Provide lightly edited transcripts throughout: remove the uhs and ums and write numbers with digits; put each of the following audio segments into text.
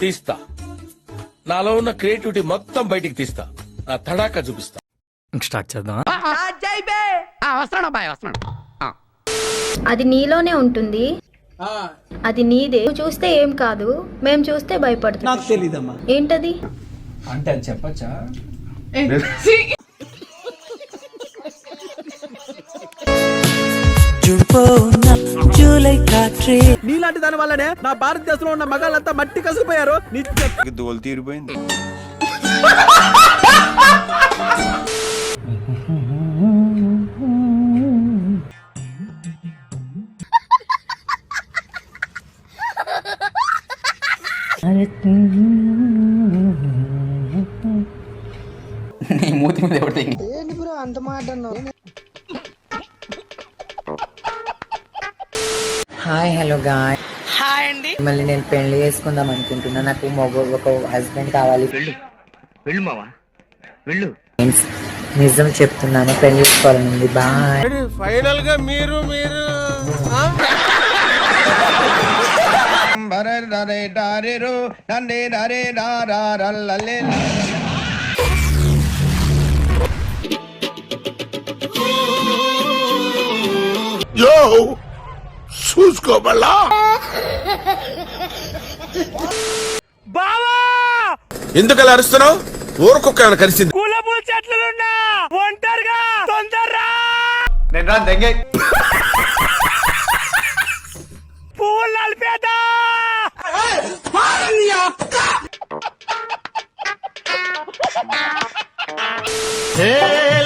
తీస్తా, నాలో ఉన్న క్రియేటివిటీ మొత్తం బయటికి తీస్తా, నా తడాకా చూపిస్తా. స్టార్ట్ చేద్దాం. అది నీలోనే ఉంటుంది, అది నీదే. నువ్వు చూస్తే ఏం కాదు, మేం చూస్తే భయపడుతుంది. నాకు తెలీదమ్మా. ఏంటది? అంటే అది చెప్పచ్చా? నీలాంటి దాని వల్లనే నా భారతదేశంలో ఉన్న మగాళ్ళంతా మట్టి కసిపోయారు. దోలు తీరిపోయింది. నీ మూతి మీద ఎవరితే అంత మాట అన్నావు. Hi hello guy. హాయ్ అండి. మళ్ళీ నేను పెళ్లి చేసుకుందాం అనుకుంటున్నా. నాకు ఒక హస్బెండ్ కావాలి. వెళ్ళు మావా, వెళ్ళు. నిజం చెప్తున్నాను, పెళ్లి చేసుకోవాలని. బాయ్. ఫైనల్ గా మీరు చూసుకోమల్లా బావా, ఎందుకలా అరుస్తున్నావు? ఊరుకొక్క ఏమైనా కలిసింది? పూల చెట్లున్నా ఒంటరిగా తొందరరా. నేను రా దెంగే పువ్వులు నలిపేదా.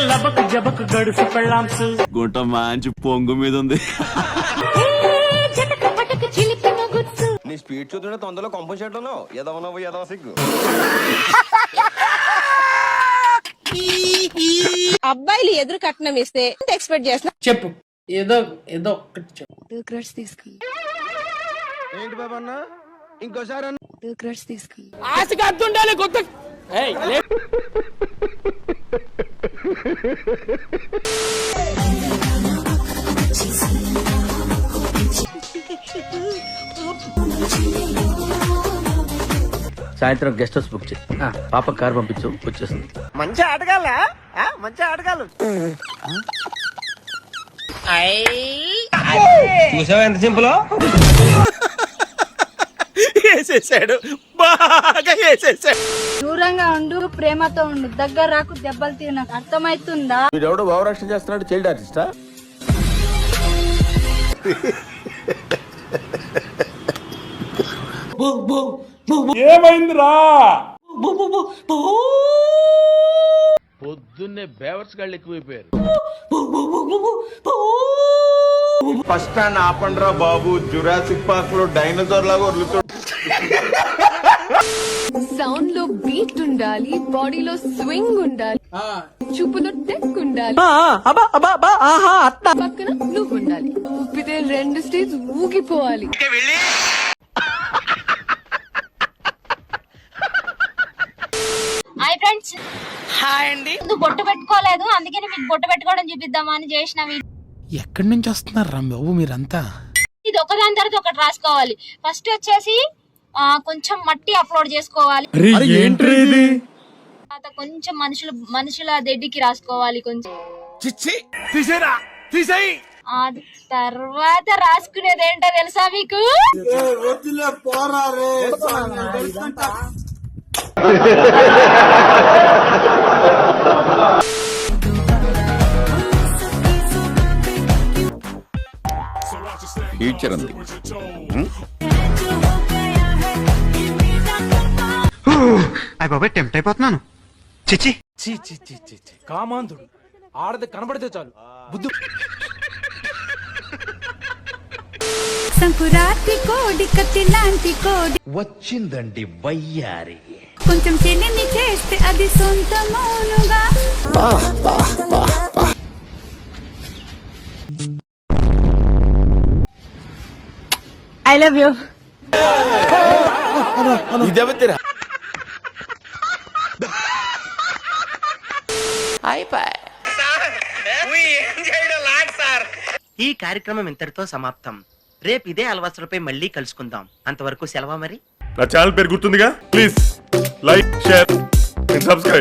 లబక్ జబక్ గడుసు పెళ్ళాంసు గుంట మంచి పొంగు మీద ఉంది. నీ స్పీడ్ చూస్తుంటే తొందరలో కంపల్సేట్ ఉన్నావు. ఎదవనవు ఎదవ సిగ్గు. అబ్బాయిలు ఎదురు కట్నం ఇస్తే ఎంత ఎక్స్పెక్ట్ చేస్తున్నా? చెప్పు, ఏదో ఒక్కటి చెప్పు. 2 crores తీసుకుని. ఏంటి బాబా అన్న, ఇంకోసారి 2 crores తీసుకుని. ఆశగా అద్దుండాలి కొత్త. సాయంత్రం గెస్ట్ హౌస్ బుక్ చేయి. పాప కార్ పంపించు, వచ్చేస్తుంది. మంచి ఆటగాళ్ళ, మంచి ఆటగాళ్ళు. చూసావా ఎంత సింపుల్? వేసేసాడు, బాగా వేసేసాడు. దూరంగా ఉండు, ప్రేమతో ఉండు, దగ్గర రాకు, దెబ్బలు తినకు. అర్థమైతుందా? వీడెవడో భావరక్షణ చేస్తున్నాడు, చైల్డ్ ఆర్టిస్టా? ఏమైందిరా? పొద్దున్నే బేవర్స్ గాళ్ళు ఎక్కువైపోయారు. ఫస్ట్ స్టాండ్ ఆపండ్రా బాబు, జురాసిక్ పార్క్ లో డైనోసార్ లాగా వదులుతాడు. సౌండ్ లో బీట్ ఉండాలి, బాడీలో స్వింగ్ ఉండాలి, చూపులో టెక్ ఉండాలి, పక్కన నువ్వు ఉండాలి. ఊపితే 2 స్టేజ్ ఊగిపోవాలి. Hi friends. హాయ్ అండి. నువ్వు బొట్టు పెట్టుకోలేదు, అందుకని మీకు బొట్టు పెట్టుకోవడం చూపిద్దామా అని చేసిన. ఎక్కడి నుంచి వస్తున్నారు రా బాబు మీరంతా? ఇది ఒకదాని తర్వాత ఒకటి రాసుకోవాలి. ఫస్ట్ వచ్చేసి కొంచెం మట్టి అప్లోడ్ చేసుకోవాలి. తర్వాత కొంచెం మనుషుల దెడ్డికి రాసుకోవాలి. కొంచెం ఆ తర్వాత రాసుకునేది ఏంటో తెలుసా మీకు? ఫ్యూచర్ ఉంది. బాబాయ్ టెంప్ట్ అయిపోతున్నాను. చిచ్చి కామాంధుడు ఆడది కనబడితే చాలు బుద్ధు. సంకురాతి కోడి కత్తి లాంటి కోడి వచ్చిందండి వయ్యారి. కొంచెం చెల్లిని చేస్తే అది సొంత మౌనుగా. I love you. ఇదేవతిరా ఈ కార్యక్రమం ఇంతటితో సమాప్తం. రేపు ఇదే అలవాసులపై మళ్ళీ కలుసుకుందాం. అంతవరకు సెలవా మరి. నా ఛానల్ పేరు గుర్తుందిగా, please like, share and subscribe.